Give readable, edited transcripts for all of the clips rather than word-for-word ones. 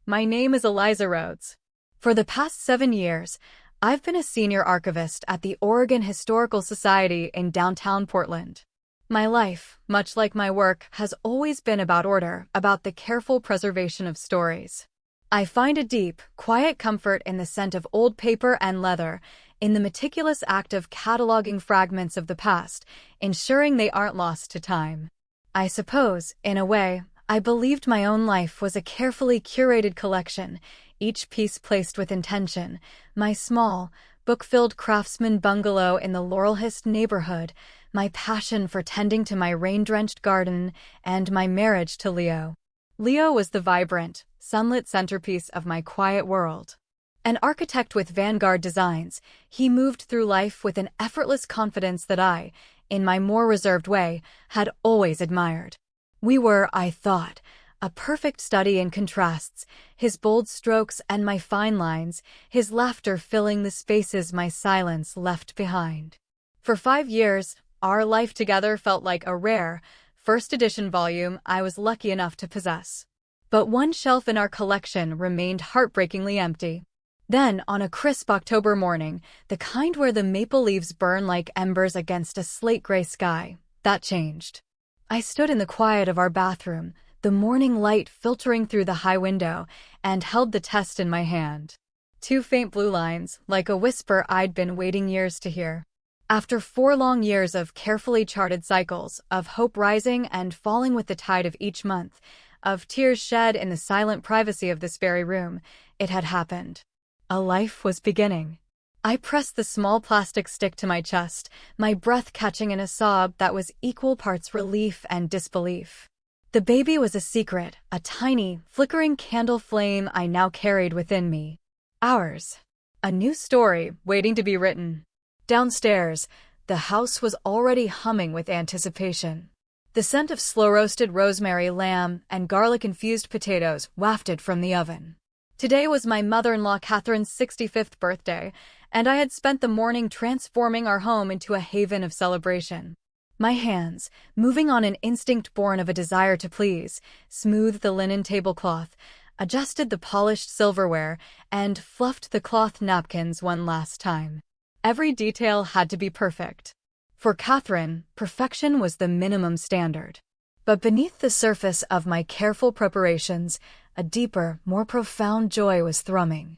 My name is Eliza Rhodes. For the past 7 years, I've been a senior archivist at the Oregon Historical Society in downtown Portland. My life, much like my work, has always been about order, about the careful preservation of stories. I find a deep, quiet comfort in the scent of old paper and leather, in the meticulous act of cataloging fragments of the past, ensuring they aren't lost to time. I suppose, in a way, I believed my own life was a carefully curated collection, each piece placed with intention. My small, book-filled craftsman bungalow in the Laurelhurst neighborhood, my passion for tending to my rain-drenched garden, and my marriage to Leo. Leo was the vibrant, sunlit centerpiece of my quiet world. An architect with Vanguard designs, he moved through life with an effortless confidence that I, in my more reserved way, had always admired. We were, I thought, a perfect study in contrasts, his bold strokes and my fine lines, his laughter filling the spaces my silence left behind. For 5 years, our life together felt like a rare, first edition volume I was lucky enough to possess. But one shelf in our collection remained heartbreakingly empty. Then, on a crisp October morning, the kind where the maple leaves burn like embers against a slate-gray sky, that changed. I stood in the quiet of our bathroom, the morning light filtering through the high window, and held the test in my hand. 2 faint blue lines, like a whisper I'd been waiting years to hear. After 4 long years of carefully charted cycles, of hope rising and falling with the tide of each month, of tears shed in the silent privacy of this very room, it had happened. A life was beginning. I pressed the small plastic stick to my chest, my breath catching in a sob that was equal parts relief and disbelief. The baby was a secret, a tiny, flickering candle flame I now carried within me. Ours. A new story waiting to be written. Downstairs, the house was already humming with anticipation. The scent of slow-roasted rosemary lamb and garlic-infused potatoes wafted from the oven. Today was my mother-in-law Catherine's 65th birthday, and I had spent the morning transforming our home into a haven of celebration. My hands, moving on an instinct born of a desire to please, smoothed the linen tablecloth, adjusted the polished silverware, and fluffed the cloth napkins one last time. Every detail had to be perfect. For Catherine, perfection was the minimum standard. But beneath the surface of my careful preparations, a deeper, more profound joy was thrumming.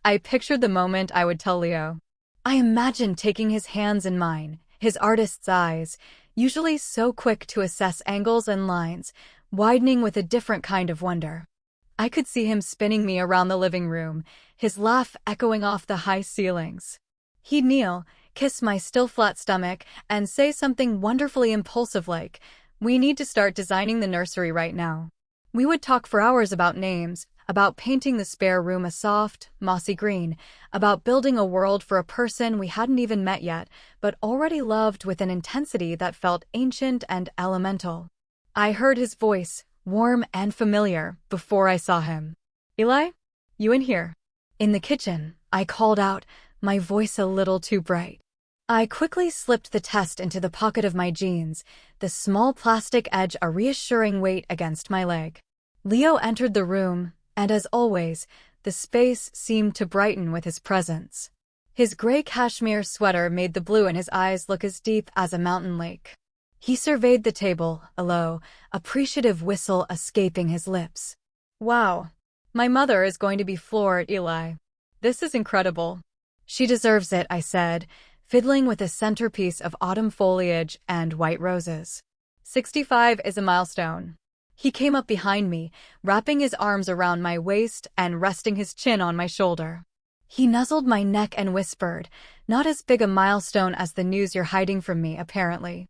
I pictured the moment I would tell Leo. I imagined taking his hands in mine, his artist's eyes, usually so quick to assess angles and lines, widening with a different kind of wonder. I could see him spinning me around the living room, his laugh echoing off the high ceilings. He'd kneel, kiss my still flat stomach, and say something wonderfully impulsive like, "We need to start designing the nursery right now." We would talk for hours about names, about painting the spare room a soft, mossy green, about building a world for a person we hadn't even met yet, but already loved with an intensity that felt ancient and elemental. I heard his voice, warm and familiar, before I saw him. "Eli? You in here?" In the kitchen, I called out, my voice a little too bright. I quickly slipped the test into the pocket of my jeans, the small plastic edge a reassuring weight against my leg. Leo entered the room, and as always, the space seemed to brighten with his presence. His gray cashmere sweater made the blue in his eyes look as deep as a mountain lake. He surveyed the table, a low, appreciative whistle escaping his lips. "Wow. My mother is going to be floored, Eli. This is incredible." "She deserves it," I said, fiddling with a centerpiece of autumn foliage and white roses. 65 is a milestone. He came up behind me, wrapping his arms around my waist and resting his chin on my shoulder. He nuzzled my neck and whispered, "Not as big a milestone as the news you're hiding from me, apparently.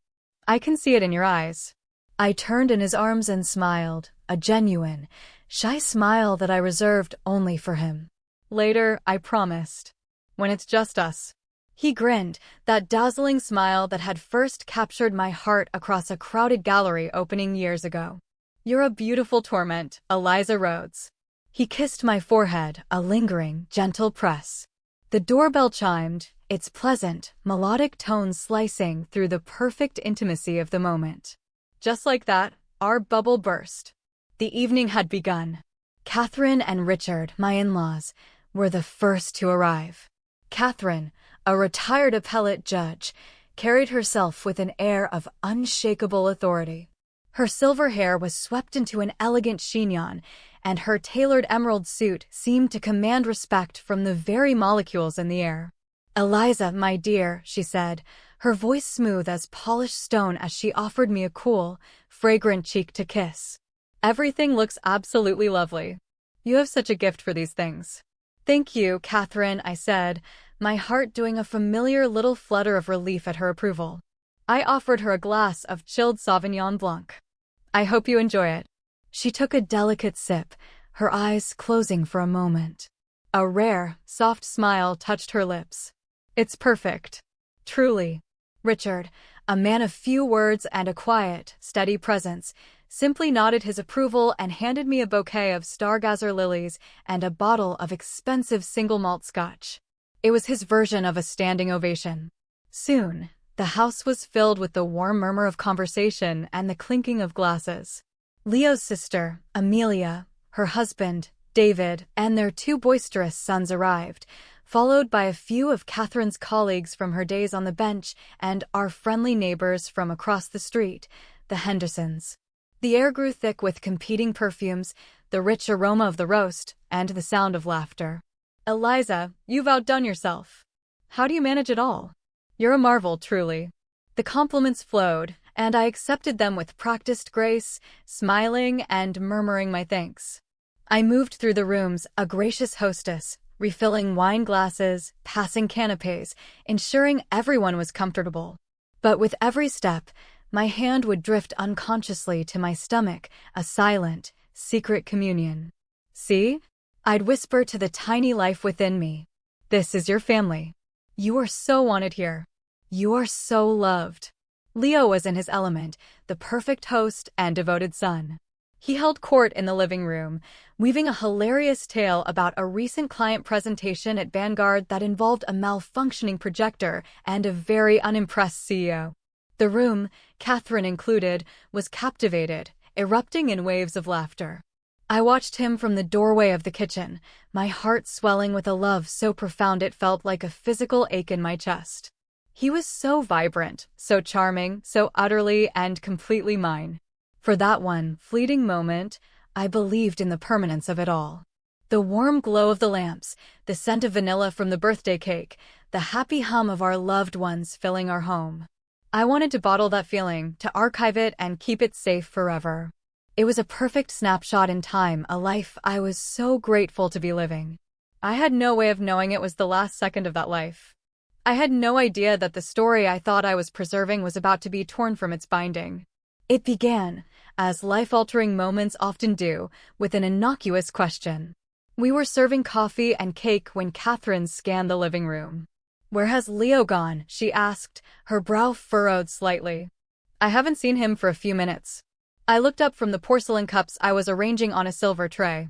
I can see it in your eyes." I turned in his arms and smiled, a genuine, shy smile that I reserved only for him. "Later, I promised. When it's just us." He grinned, that dazzling smile that had first captured my heart across a crowded gallery opening years ago. "You're a beautiful torment, Eliza Rhodes." He kissed my forehead, a lingering, gentle press. The doorbell chimed, its pleasant, melodic tones slicing through the perfect intimacy of the moment. Just like that, our bubble burst. The evening had begun. Catherine and Richard, my in-laws, were the first to arrive. Catherine, a retired appellate judge, carried herself with an air of unshakable authority. Her silver hair was swept into an elegant chignon, and her tailored emerald suit seemed to command respect from the very molecules in the air. "Eliza, my dear," she said, her voice smooth as polished stone as she offered me a cool, fragrant cheek to kiss. "Everything looks absolutely lovely. You have such a gift for these things." "Thank you, Catherine," I said, my heart doing a familiar little flutter of relief at her approval. I offered her a glass of chilled Sauvignon Blanc. "I hope you enjoy it." She took a delicate sip, her eyes closing for a moment. A rare, soft smile touched her lips. "It's perfect. Truly." Richard, a man of few words and a quiet, steady presence, simply nodded his approval and handed me a bouquet of Stargazer lilies and a bottle of expensive single-malt scotch. It was his version of a standing ovation. Soon, the house was filled with the warm murmur of conversation and the clinking of glasses. Leo's sister, Amelia, her husband, David, and their two boisterous sons arrived, followed by a few of Catherine's colleagues from her days on the bench and our friendly neighbors from across the street, the Hendersons. The air grew thick with competing perfumes, the rich aroma of the roast, and the sound of laughter. "Eliza, you've outdone yourself. How do you manage it all? You're a marvel, truly." The compliments flowed, and I accepted them with practiced grace, smiling and murmuring my thanks. I moved through the rooms, a gracious hostess, refilling wine glasses, passing canapes, ensuring everyone was comfortable. But with every step, my hand would drift unconsciously to my stomach, a silent, secret communion. "See?" I'd whisper to the tiny life within me. "This is your family. You are so wanted here. You are so loved." Leo was in his element, the perfect host and devoted son. He held court in the living room, weaving a hilarious tale about a recent client presentation at Vanguard that involved a malfunctioning projector and a very unimpressed CEO. The room, Catherine included, was captivated, erupting in waves of laughter. I watched him from the doorway of the kitchen, my heart swelling with a love so profound it felt like a physical ache in my chest. He was so vibrant, so charming, so utterly and completely mine. For that one fleeting moment, I believed in the permanence of it all. The warm glow of the lamps, the scent of vanilla from the birthday cake, the happy hum of our loved ones filling our home. I wanted to bottle that feeling, to archive it and keep it safe forever. It was a perfect snapshot in time, a life I was so grateful to be living. I had no way of knowing it was the last second of that life. I had no idea that the story I thought I was preserving was about to be torn from its binding. It began, as life-altering moments often do, with an innocuous question. We were serving coffee and cake when Catherine scanned the living room. "Where has Leo gone?" she asked, her brow furrowed slightly. "I haven't seen him for a few minutes." I looked up from the porcelain cups I was arranging on a silver tray.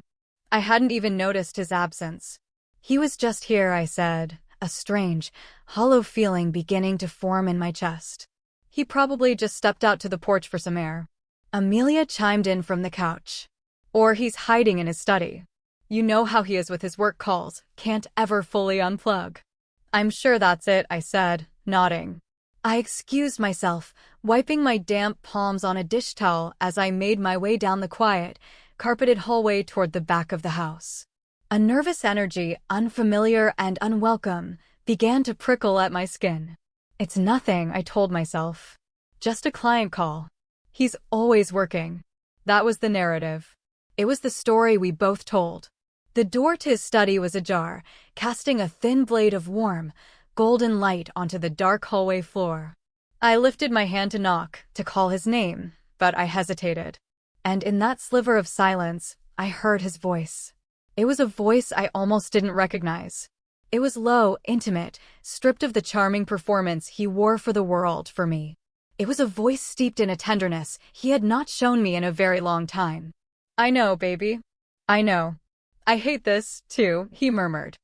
I hadn't even noticed his absence. "He was just here," I said, a strange, hollow feeling beginning to form in my chest. "He probably just stepped out to the porch for some air." Amelia chimed in from the couch. "Or he's hiding in his study. You know how he is with his work calls, can't ever fully unplug." "I'm sure that's it," I said, nodding. I excused myself, wiping my damp palms on a dish towel as I made my way down the quiet, carpeted hallway toward the back of the house. A nervous energy, unfamiliar and unwelcome, began to prickle at my skin. "It's nothing," I told myself. "Just a client call. He's always working." That was the narrative. It was the story we both told. The door to his study was ajar, casting a thin blade of warm, golden light onto the dark hallway floor. I lifted my hand to knock, to call his name, but I hesitated. And in that sliver of silence, I heard his voice. It was a voice I almost didn't recognize. It was low, intimate, stripped of the charming performance he wore for the world for me. It was a voice steeped in a tenderness he had not shown me in a very long time. "I know, baby. I know. I hate this, too," he murmured.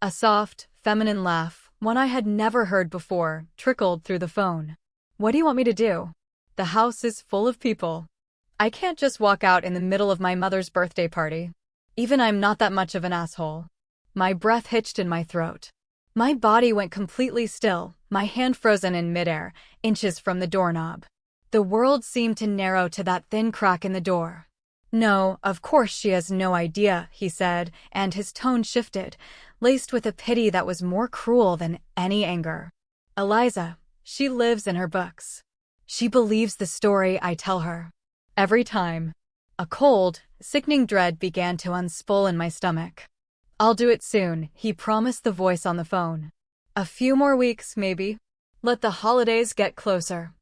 A soft, feminine laugh, one I had never heard before, trickled through the phone. "What do you want me to do? The house is full of people. I can't just walk out in the middle of my mother's birthday party." Even I'm not that much of an asshole. My breath hitched in my throat. My body went completely still, my hand frozen in midair, inches from the doorknob. The world seemed to narrow to that thin crack in the door. "No, of course she has no idea," he said, and his tone shifted, laced with a pity that was more cruel than any anger. "Eliza, she lives in her books. She believes the story I tell her. Every time." A cold, sickening dread began to unspool in my stomach. "I'll do it soon," he promised, the voice on the phone. "A few more weeks, maybe. Let the holidays get closer.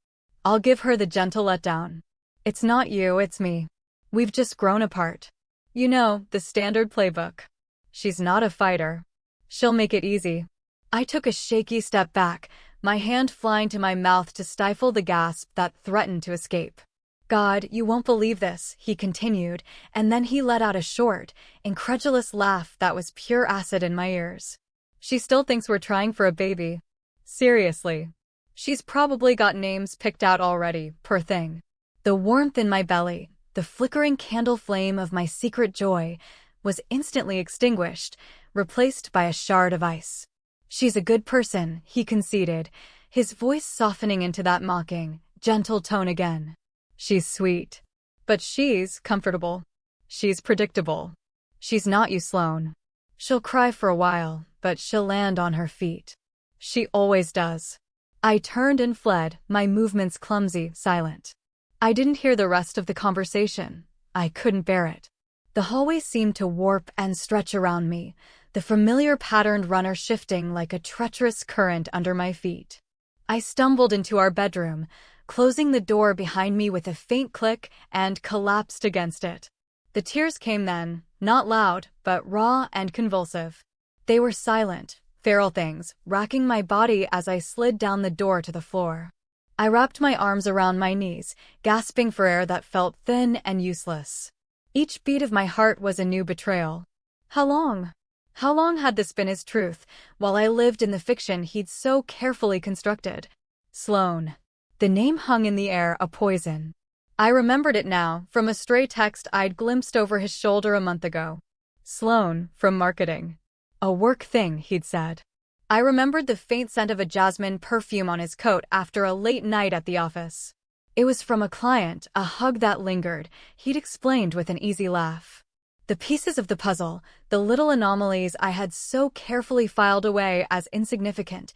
I'll give her the gentle letdown. It's not you, it's me. We've just grown apart. You know, the standard playbook. She's not a fighter. She'll make it easy." I took a shaky step back, my hand flying to my mouth to stifle the gasp that threatened to escape. "God, you won't believe this," he continued, and then he let out a short, incredulous laugh that was pure acid in my ears. "She still thinks we're trying for a baby. Seriously. She's probably got names picked out already, poor thing." The warmth in my belly, the flickering candle flame of my secret joy, was instantly extinguished, replaced by a shard of ice. "She's a good person," he conceded, his voice softening into that mocking, gentle tone again. "She's sweet. But she's comfortable. She's predictable. She's not you, Sloane. She'll cry for a while, but she'll land on her feet. She always does." I turned and fled, my movements clumsy, silent. I didn't hear the rest of the conversation. I couldn't bear it. The hallway seemed to warp and stretch around me, the familiar patterned runner shifting like a treacherous current under my feet. I stumbled into our bedroom, closing the door behind me with a faint click, and collapsed against it. The tears came then, not loud, but raw and convulsive. They were silent, feral things, racking my body as I slid down the door to the floor. I wrapped my arms around my knees, gasping for air that felt thin and useless. Each beat of my heart was a new betrayal. How long? How long had this been his truth, while I lived in the fiction he'd so carefully constructed? Sloane. The name hung in the air, a poison. I remembered it now, from a stray text I'd glimpsed over his shoulder a month ago. Sloane, from marketing. A work thing, he'd said. I remembered the faint scent of a jasmine perfume on his coat after a late night at the office. It was from a client, a hug that lingered, he'd explained with an easy laugh. The pieces of the puzzle, the little anomalies I had so carefully filed away as insignificant,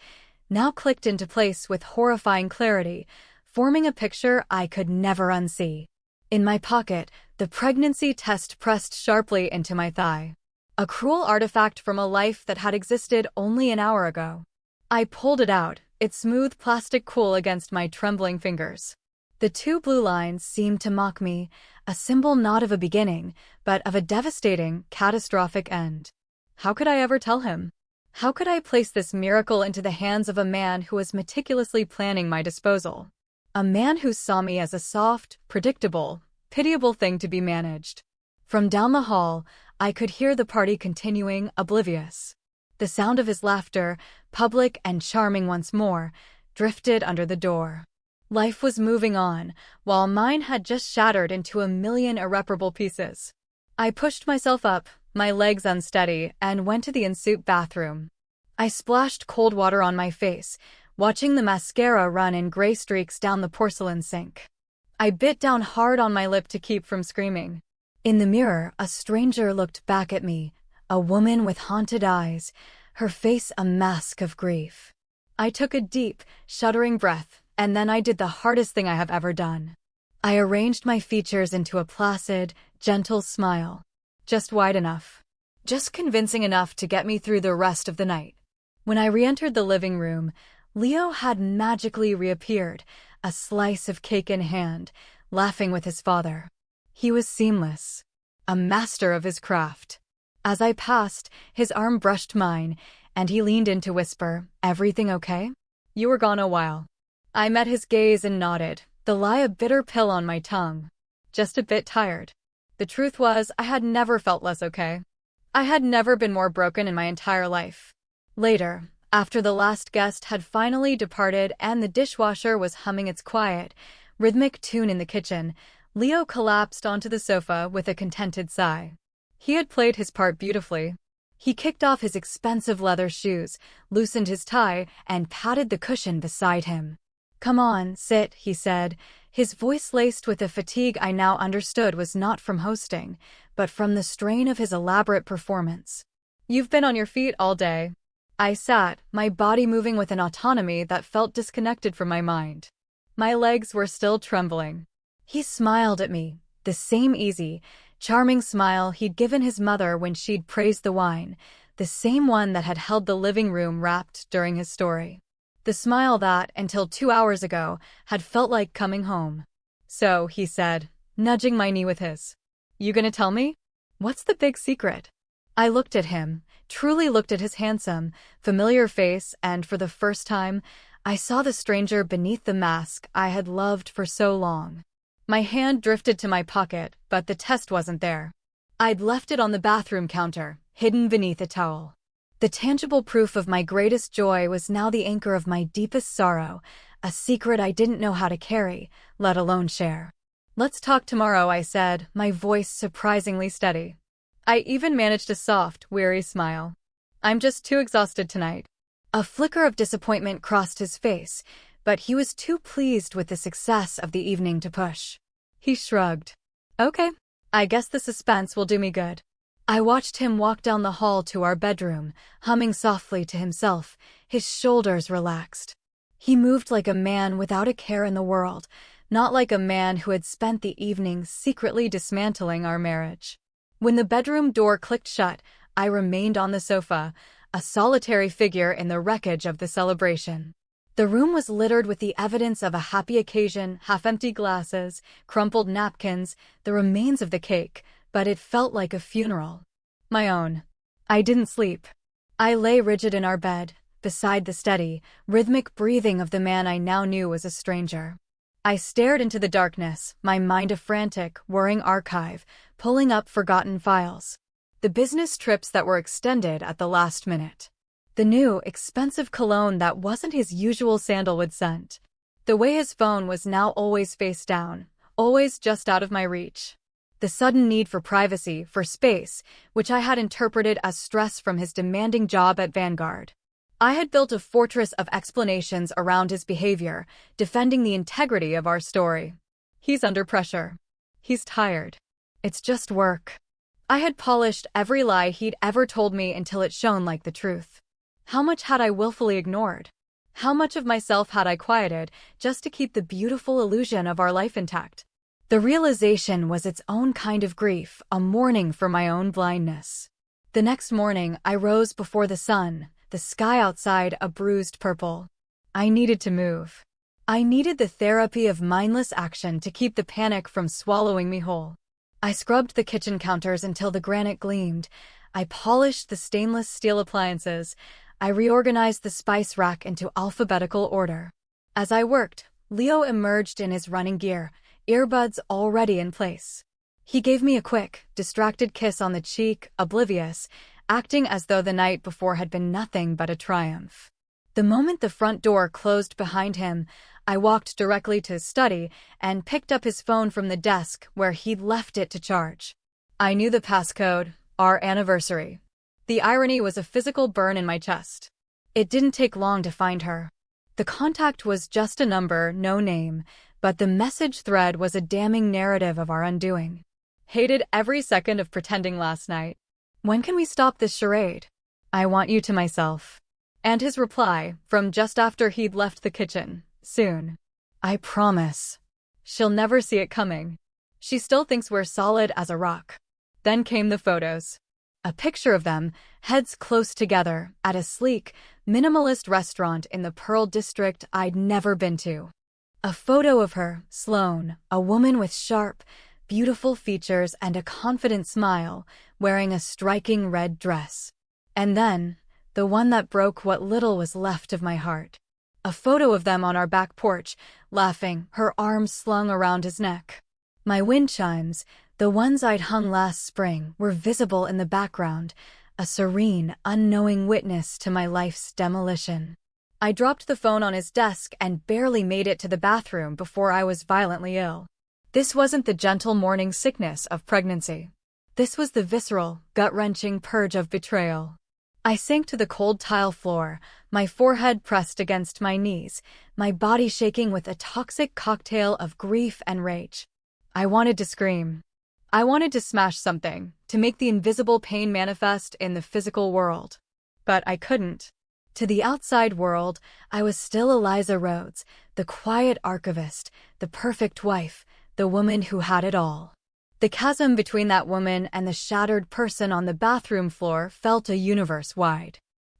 now clicked into place with horrifying clarity, forming a picture I could never unsee. In my pocket, the pregnancy test pressed sharply into my thigh. A cruel artifact from a life that had existed only an hour ago. I pulled it out, its smooth plastic cool against my trembling fingers. The two blue lines seemed to mock me, a symbol not of a beginning, but of a devastating, catastrophic end. How could I ever tell him? How could I place this miracle into the hands of a man who was meticulously planning my disposal? A man who saw me as a soft, predictable, pitiable thing to be managed. From down the hall, I could hear the party continuing, oblivious. The sound of his laughter, public and charming once more, drifted under the door. Life was moving on, while mine had just shattered into a million irreparable pieces. I pushed myself up, my legs unsteady, and went to the ensuite bathroom. I splashed cold water on my face, watching the mascara run in gray streaks down the porcelain sink. I bit down hard on my lip to keep from screaming. In the mirror, a stranger looked back at me, a woman with haunted eyes, her face a mask of grief. I took a deep, shuddering breath, and then I did the hardest thing I have ever done. I arranged my features into a placid, gentle smile. Just wide enough. Just convincing enough to get me through the rest of the night. When I re-entered the living room, Leo had magically reappeared, a slice of cake in hand, laughing with his father. He was seamless, a master of his craft. As I passed, his arm brushed mine, and he leaned in to whisper, "Everything okay? You were gone a while." I met his gaze and nodded, the lie a bitter pill on my tongue. Just a bit tired. The truth was, I had never felt less okay. I had never been more broken in my entire life. Later, after the last guest had finally departed and the dishwasher was humming its quiet, rhythmic tune in the kitchen, Leo collapsed onto the sofa with a contented sigh. He had played his part beautifully. He kicked off his expensive leather shoes, loosened his tie, and patted the cushion beside him. "Come on, sit," he said, his voice laced with a fatigue I now understood was not from hosting, but from the strain of his elaborate performance. "You've been on your feet all day." I sat, my body moving with an autonomy that felt disconnected from my mind. My legs were still trembling. He smiled at me, the same easy, charming smile he'd given his mother when she'd praised the wine, the same one that had held the living room wrapped during his story. The smile that, until 2 hours ago, had felt like coming home. "So," he said, nudging my knee with his. "You gonna tell me? What's the big secret?" I looked at him, truly looked at his handsome, familiar face, and for the first time, I saw the stranger beneath the mask I had loved for so long. My hand drifted to my pocket, but the test wasn't there. I'd left it on the bathroom counter, hidden beneath a towel. The tangible proof of my greatest joy was now the anchor of my deepest sorrow, a secret I didn't know how to carry, let alone share. "Let's talk tomorrow," I said, my voice surprisingly steady. I even managed a soft, weary smile. "I'm just too exhausted tonight." A flicker of disappointment crossed his face, but he was too pleased with the success of the evening to push. He shrugged. "Okay, I guess the suspense will do me good." I watched him walk down the hall to our bedroom, humming softly to himself, his shoulders relaxed. He moved like a man without a care in the world, not like a man who had spent the evening secretly dismantling our marriage. When the bedroom door clicked shut, I remained on the sofa, a solitary figure in the wreckage of the celebration. The room was littered with the evidence of a happy occasion, half-empty glasses, crumpled napkins, the remains of the cake, but it felt like a funeral. My own. I didn't sleep. I lay rigid in our bed, beside the steady, rhythmic breathing of the man I now knew was a stranger. I stared into the darkness, my mind a frantic, whirring archive, pulling up forgotten files. The business trips that were extended at the last minute. The new, expensive cologne that wasn't his usual sandalwood scent. The way his phone was now always face down, always just out of my reach. The sudden need for privacy, for space, which I had interpreted as stress from his demanding job at Vanguard. I had built a fortress of explanations around his behavior, defending the integrity of our story. He's under pressure. He's tired. It's just work. I had polished every lie he'd ever told me until it shone like the truth. How much had I willfully ignored? How much of myself had I quieted just to keep the beautiful illusion of our life intact? The realization was its own kind of grief, a mourning for my own blindness. The next morning, I rose before the sun, the sky outside a bruised purple. I needed to move. I needed the therapy of mindless action to keep the panic from swallowing me whole. I scrubbed the kitchen counters until the granite gleamed. I polished the stainless steel appliances. I reorganized the spice rack into alphabetical order. As I worked, Leo emerged in his running gear, earbuds already in place. He gave me a quick, distracted kiss on the cheek, oblivious, acting as though the night before had been nothing but a triumph. The moment the front door closed behind him, I walked directly to his study and picked up his phone from the desk where he'd left it to charge. I knew the passcode, our anniversary. The irony was a physical burn in my chest. It didn't take long to find her. The contact was just a number, no name, but the message thread was a damning narrative of our undoing. Hated every second of pretending last night. When can we stop this charade? I want you to myself. And his reply, from just after he'd left the kitchen, soon. I promise. She'll never see it coming. She still thinks we're solid as a rock. Then came the photos. A picture of them, heads close together, at a sleek, minimalist restaurant in the Pearl District I'd never been to. A photo of her, Sloane, a woman with sharp, beautiful features and a confident smile, wearing a striking red dress. And then, the one that broke what little was left of my heart. A photo of them on our back porch, laughing, her arms slung around his neck. My wind chimes, the ones I'd hung last spring, were visible in the background, a serene, unknowing witness to my life's demolition. I dropped the phone on his desk and barely made it to the bathroom before I was violently ill. This wasn't the gentle morning sickness of pregnancy. This was the visceral, gut-wrenching purge of betrayal. I sank to the cold tile floor, my forehead pressed against my knees, my body shaking with a toxic cocktail of grief and rage. I wanted to scream. I wanted to smash something, to make the invisible pain manifest in the physical world. But I couldn't. To the outside world, I was still Eliza Rhodes, the quiet archivist, the perfect wife, the woman who had it all. The chasm between that woman and the shattered person on the bathroom floor felt a universe wide.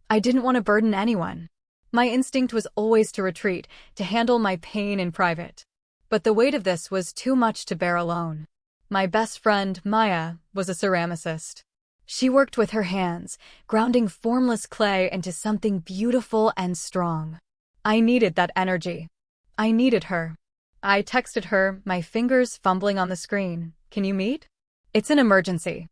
I didn't want to burden anyone. My instinct was always to retreat, to handle my pain in private. But the weight of this was too much to bear alone. My best friend, Maya, was a ceramicist. She worked with her hands, grounding formless clay into something beautiful and strong. I needed that energy. I needed her. I texted her, my fingers fumbling on the screen. "Can you meet? It's an emergency."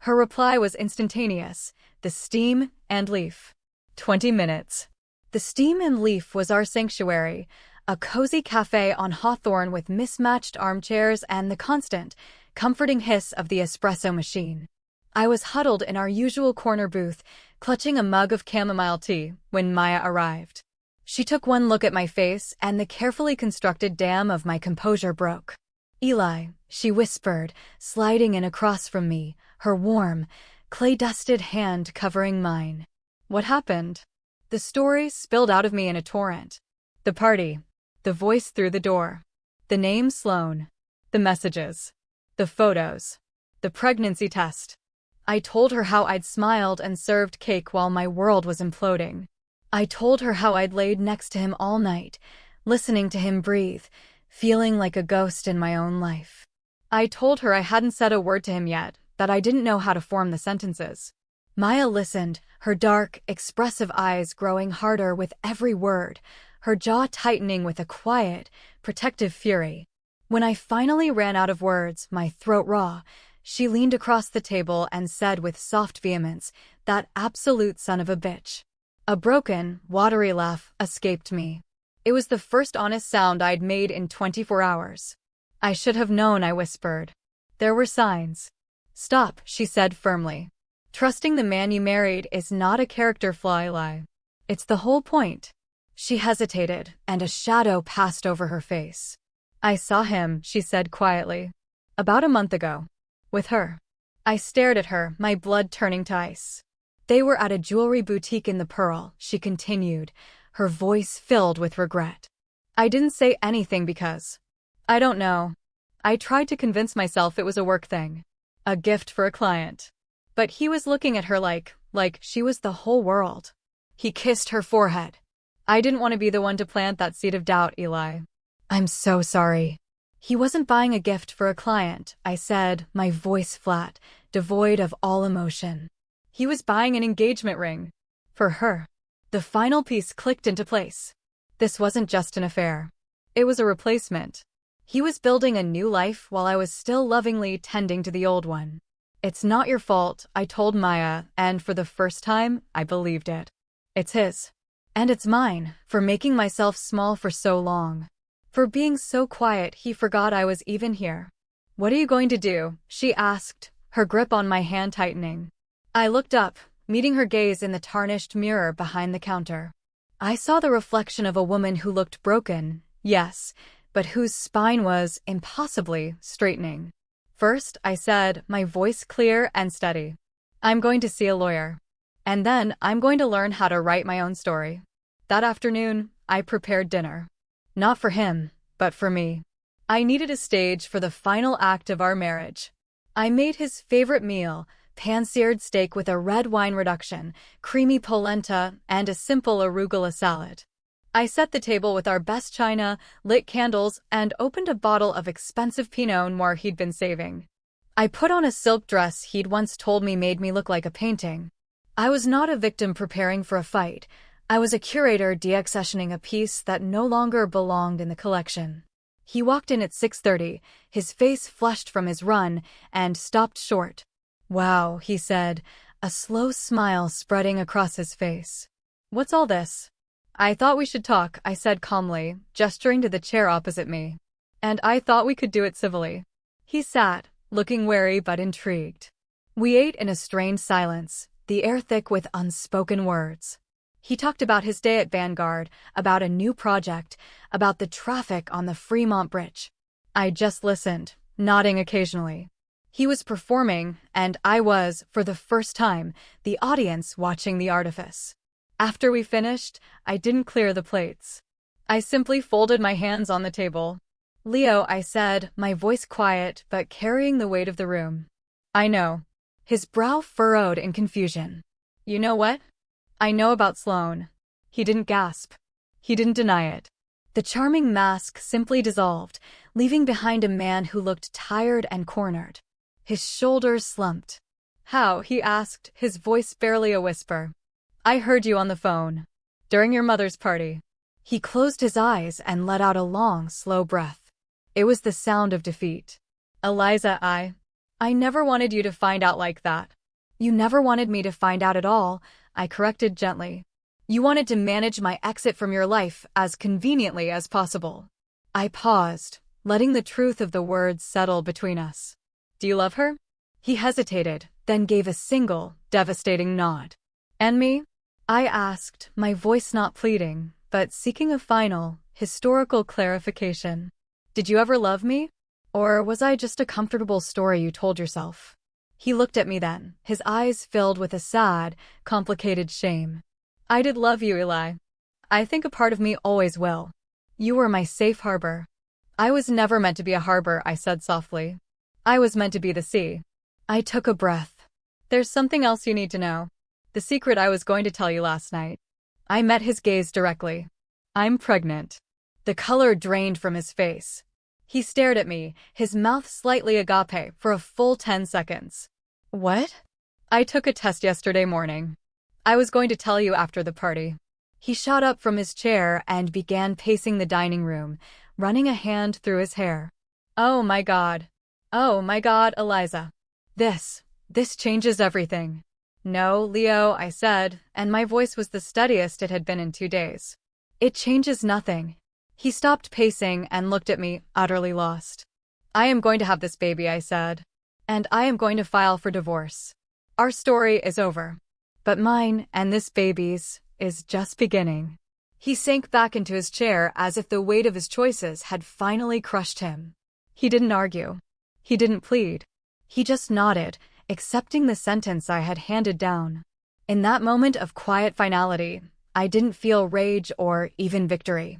Her reply was instantaneous. The Steam and Leaf. 20 minutes. The Steam and Leaf was our sanctuary, a cozy cafe on Hawthorne with mismatched armchairs and the constant, comforting hiss of the espresso machine. I was huddled in our usual corner booth, clutching a mug of chamomile tea, when Maya arrived. She took one look at my face, and the carefully constructed dam of my composure broke. "Eli," she whispered, sliding in across from me, her warm, clay-dusted hand covering mine. What happened? The story spilled out of me in a torrent. The party. The voice through the door. The name Sloan. The messages. The photos. The pregnancy test. I told her how I'd smiled and served cake while my world was imploding. I told her how I'd laid next to him all night, listening to him breathe, feeling like a ghost in my own life. I told her I hadn't said a word to him yet, that I didn't know how to form the sentences. Maya listened, her dark, expressive eyes growing harder with every word, her jaw tightening with a quiet, protective fury. When I finally ran out of words, my throat raw, she leaned across the table and said with soft vehemence, "That absolute son of a bitch." A broken, watery laugh escaped me. It was the first honest sound I'd made in 24 hours. "I should have known," I whispered. "There were signs." "Stop," she said firmly. "Trusting the man you married is not a character flaw, Eli. It's the whole point." She hesitated, and a shadow passed over her face. "I saw him," she said quietly. "About a month ago. With her." I stared at her, my blood turning to ice. "They were at a jewelry boutique in the Pearl," she continued, her voice filled with regret. "I didn't say anything because, I don't know. I tried to convince myself it was a work thing. A gift for a client. But he was looking at her like she was the whole world." He kissed her forehead. "I didn't want to be the one to plant that seed of doubt, Eli. I'm so sorry." "He wasn't buying a gift for a client," I said, my voice flat, devoid of all emotion. "He was buying an engagement ring. For her." The final piece clicked into place. This wasn't just an affair. It was a replacement. He was building a new life while I was still lovingly tending to the old one. "It's not your fault," I told Maya, and for the first time, I believed it. "It's his. And it's mine, for making myself small for so long. For being so quiet he forgot I was even here." "What are you going to do?" she asked, her grip on my hand tightening. I looked up, meeting her gaze in the tarnished mirror behind the counter. I saw the reflection of a woman who looked broken, yes, but whose spine was, impossibly, straightening. "First," I said, my voice clear and steady, "I'm going to see a lawyer. And then I'm going to learn how to write my own story." That afternoon, I prepared dinner. Not for him, but for me. I needed a stage for the final act of our marriage. I made his favorite meal, pan-seared steak with a red wine reduction, creamy polenta, and a simple arugula salad. I set the table with our best china, lit candles, and opened a bottle of expensive Pinot Noir he'd been saving. I put on a silk dress he'd once told me made me look like a painting. I was not a victim preparing for a fight. I was a curator deaccessioning a piece that no longer belonged in the collection. He walked in at 6:30, his face flushed from his run, and stopped short. "Wow," he said, a slow smile spreading across his face. "What's all this?" "I thought we should talk," I said calmly, gesturing to the chair opposite me. "And I thought we could do it civilly." He sat, looking wary but intrigued. We ate in a strained silence, the air thick with unspoken words. He talked about his day at Vanguard, about a new project, about the traffic on the Fremont Bridge. I just listened, nodding occasionally. He was performing, and I was, for the first time, the audience watching the artifice. After we finished, I didn't clear the plates. I simply folded my hands on the table. "Leo," I said, my voice quiet but carrying the weight of the room. "I know." His brow furrowed in confusion. "You know what?" "I know about Sloan." He didn't gasp. He didn't deny it. The charming mask simply dissolved, leaving behind a man who looked tired and cornered. His shoulders slumped. "How?" he asked, his voice barely a whisper. "I heard you on the phone. During your mother's party." He closed his eyes and let out a long, slow breath. It was the sound of defeat. "Eliza, I never wanted you to find out like that." "You never wanted me to find out at all," I corrected gently. "You wanted to manage my exit from your life as conveniently as possible." I paused, letting the truth of the words settle between us. "Do you love her?" He hesitated, then gave a single, devastating nod. "And me?" I asked, my voice not pleading, but seeking a final, historical clarification. "Did you ever love me? Or was I just a comfortable story you told yourself?" He looked at me then, his eyes filled with a sad, complicated shame. "I did love you, Eli. I think a part of me always will. You were my safe harbor." "I was never meant to be a harbor," I said softly. "I was meant to be the sea." I took a breath. "There's something else you need to know. The secret I was going to tell you last night." I met his gaze directly. "I'm pregnant." The color drained from his face. He stared at me, his mouth slightly agape, for a full 10 seconds. "What?" "I took a test yesterday morning. I was going to tell you after the party." He shot up from his chair and began pacing the dining room, running a hand through his hair. "Oh my God. Oh my God, Eliza. This changes everything." "No, Leo," I said, and my voice was the steadiest it had been in 2 days. "It changes nothing." He stopped pacing and looked at me, utterly lost. "I am going to have this baby," I said. "And I am going to file for divorce. Our story is over. But mine, and this baby's, is just beginning." He sank back into his chair as if the weight of his choices had finally crushed him. He didn't argue. He didn't plead. He just nodded, accepting the sentence I had handed down. In that moment of quiet finality, I didn't feel rage or even victory.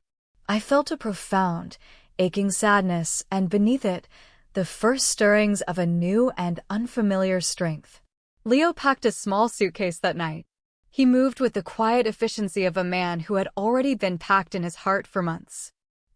I felt a profound, aching sadness, and beneath it, the first stirrings of a new and unfamiliar strength. Leo packed a small suitcase that night. He moved with the quiet efficiency of a man who had already been packed in his heart for months.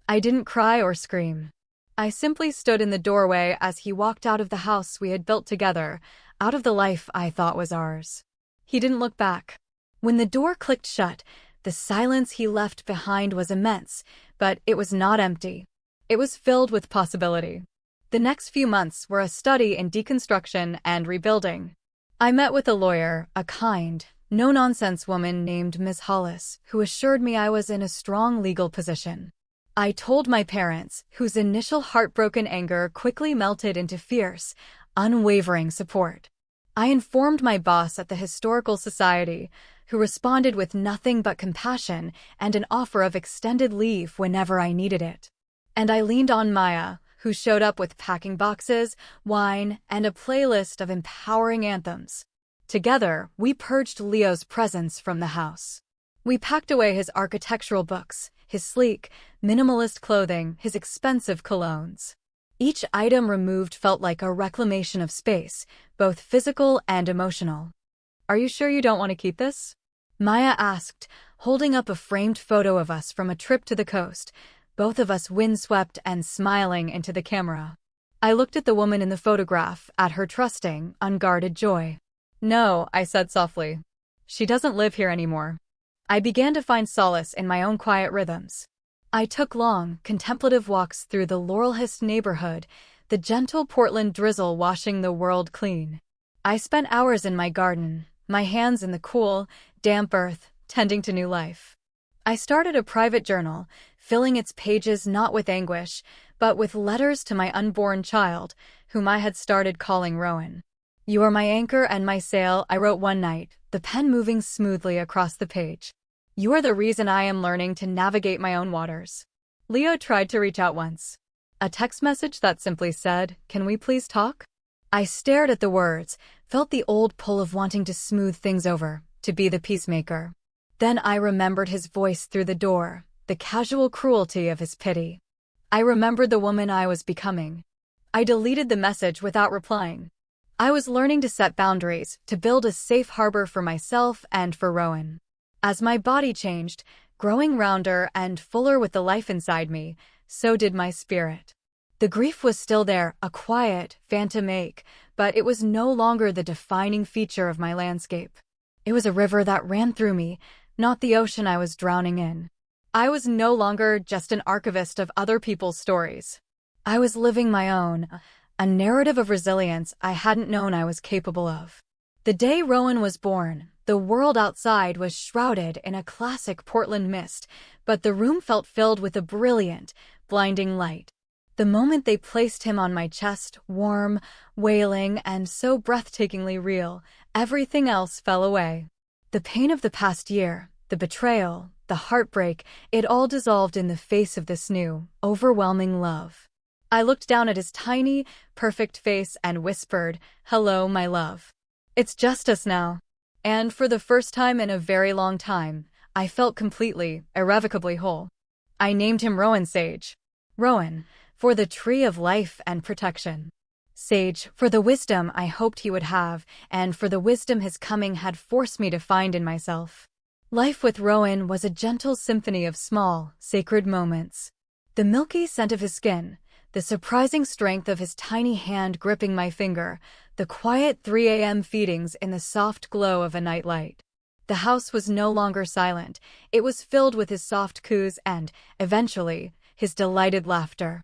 I didn't cry or scream. I simply stood in the doorway as he walked out of the house we had built together, out of the life I thought was ours. He didn't look back. When the door clicked shut, the silence he left behind was immense, but it was not empty. It was filled with possibility. The next few months were a study in deconstruction and rebuilding. I met with a lawyer, a kind, no-nonsense woman named Ms. Hollis, who assured me I was in a strong legal position. I told my parents, whose initial heartbroken anger quickly melted into fierce, unwavering support. I informed my boss at the Historical Society, who responded with nothing but compassion and an offer of extended leave whenever I needed it. And I leaned on Maya, who showed up with packing boxes, wine, and a playlist of empowering anthems. Together, we purged Leo's presence from the house. We packed away his architectural books, his sleek, minimalist clothing, his expensive colognes. Each item removed felt like a reclamation of space, both physical and emotional. "Are you sure you don't want to keep this?" Maya asked, holding up a framed photo of us from a trip to the coast, both of us windswept and smiling into the camera. I looked at the woman in the photograph, at her trusting, unguarded joy. "No," I said softly. "She doesn't live here anymore." I began to find solace in my own quiet rhythms. I took long, contemplative walks through the Laurelhurst neighborhood, the gentle Portland drizzle washing the world clean. I spent hours in my garden, my hands in the cool, damp earth, tending to new life. I started a private journal, filling its pages not with anguish, but with letters to my unborn child, whom I had started calling Rowan. You are my anchor and my sail, I wrote one night, the pen moving smoothly across the page. You are the reason I am learning to navigate my own waters. Leo tried to reach out once. A text message that simply said, "Can we please talk?" I stared at the words, felt the old pull of wanting to smooth things over, to be the peacemaker. Then I remembered his voice through the door, the casual cruelty of his pity. I remembered the woman I was becoming. I deleted the message without replying. I was learning to set boundaries, to build a safe harbor for myself and for Rowan. As my body changed, growing rounder and fuller with the life inside me, so did my spirit. The grief was still there, a quiet, phantom ache, but it was no longer the defining feature of my landscape. It was a river that ran through me, not the ocean I was drowning in. I was no longer just an archivist of other people's stories. I was living my own, a narrative of resilience I hadn't known I was capable of. The day Rowan was born, the world outside was shrouded in a classic Portland mist, but the room felt filled with a brilliant, blinding light. The moment they placed him on my chest, warm, wailing, and so breathtakingly real, everything else fell away. The pain of the past year, the betrayal, the heartbreak, it all dissolved in the face of this new, overwhelming love. I looked down at his tiny, perfect face and whispered, "Hello, my love. It's just us now." And for the first time in a very long time, I felt completely, irrevocably whole. I named him Rowan Sage. Rowan, for the tree of life and protection. Sage, for the wisdom I hoped he would have, and for the wisdom his coming had forced me to find in myself. Life with Rowan was a gentle symphony of small, sacred moments. The milky scent of his skin, the surprising strength of his tiny hand gripping my finger, the quiet 3 a.m. feedings in the soft glow of a nightlight. The house was no longer silent. It was filled with his soft coos and, eventually, his delighted laughter.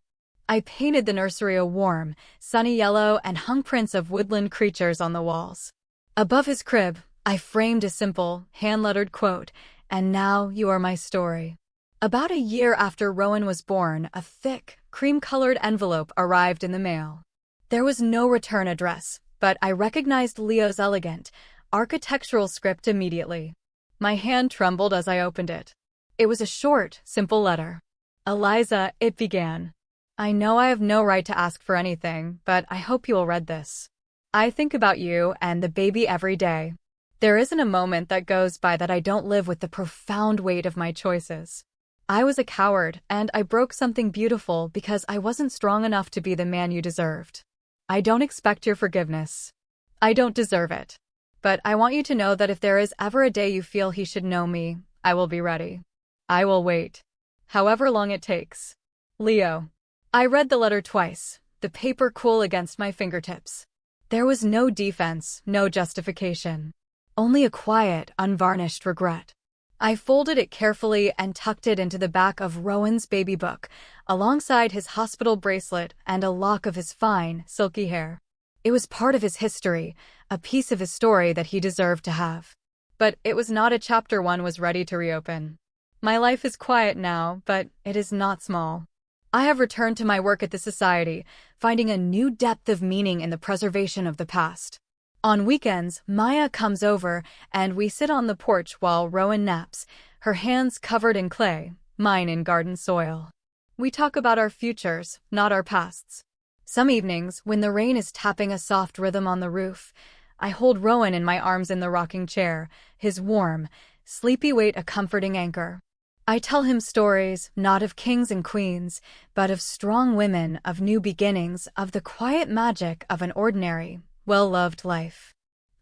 I painted the nursery a warm, sunny yellow and hung prints of woodland creatures on the walls. Above his crib, I framed a simple, hand-lettered quote, "And now you are my story." About a year after Rowan was born, a thick, cream-colored envelope arrived in the mail. There was no return address, but I recognized Leo's elegant, architectural script immediately. My hand trembled as I opened it. It was a short, simple letter. "Eliza," it began. "I know I have no right to ask for anything, but I hope you will read this. I think about you and the baby every day. There isn't a moment that goes by that I don't live with the profound weight of my choices. I was a coward, and I broke something beautiful because I wasn't strong enough to be the man you deserved. I don't expect your forgiveness. I don't deserve it. But I want you to know that if there is ever a day you feel he should know me, I will be ready. I will wait. However long it takes. Leo." I read the letter twice, the paper cool against my fingertips. There was no defense, no justification. Only a quiet, unvarnished regret. I folded it carefully and tucked it into the back of Rowan's baby book, alongside his hospital bracelet and a lock of his fine, silky hair. It was part of his history, a piece of his story that he deserved to have. But it was not a chapter one was ready to reopen. My life is quiet now, but it is not small. I have returned to my work at the Society, finding a new depth of meaning in the preservation of the past. On weekends, Maya comes over, and we sit on the porch while Rowan naps, her hands covered in clay, mine in garden soil. We talk about our futures, not our pasts. Some evenings, when the rain is tapping a soft rhythm on the roof, I hold Rowan in my arms in the rocking chair, his warm, sleepy weight a comforting anchor. I tell him stories, not of kings and queens, but of strong women, of new beginnings, of the quiet magic of an ordinary, well-loved life.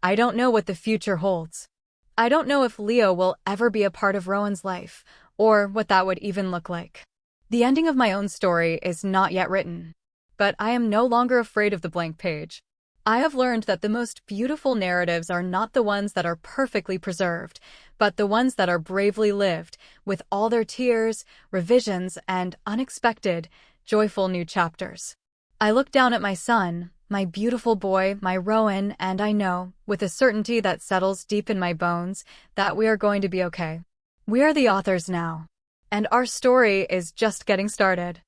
I don't know what the future holds. I don't know if Leo will ever be a part of Rowan's life, or what that would even look like. The ending of my own story is not yet written, but I am no longer afraid of the blank page. I have learned that the most beautiful narratives are not the ones that are perfectly preserved, but the ones that are bravely lived, with all their tears, revisions, and unexpected, joyful new chapters. I look down at my son, my beautiful boy, my Rowan, and I know, with a certainty that settles deep in my bones, that we are going to be okay. We are the authors now. And our story is just getting started.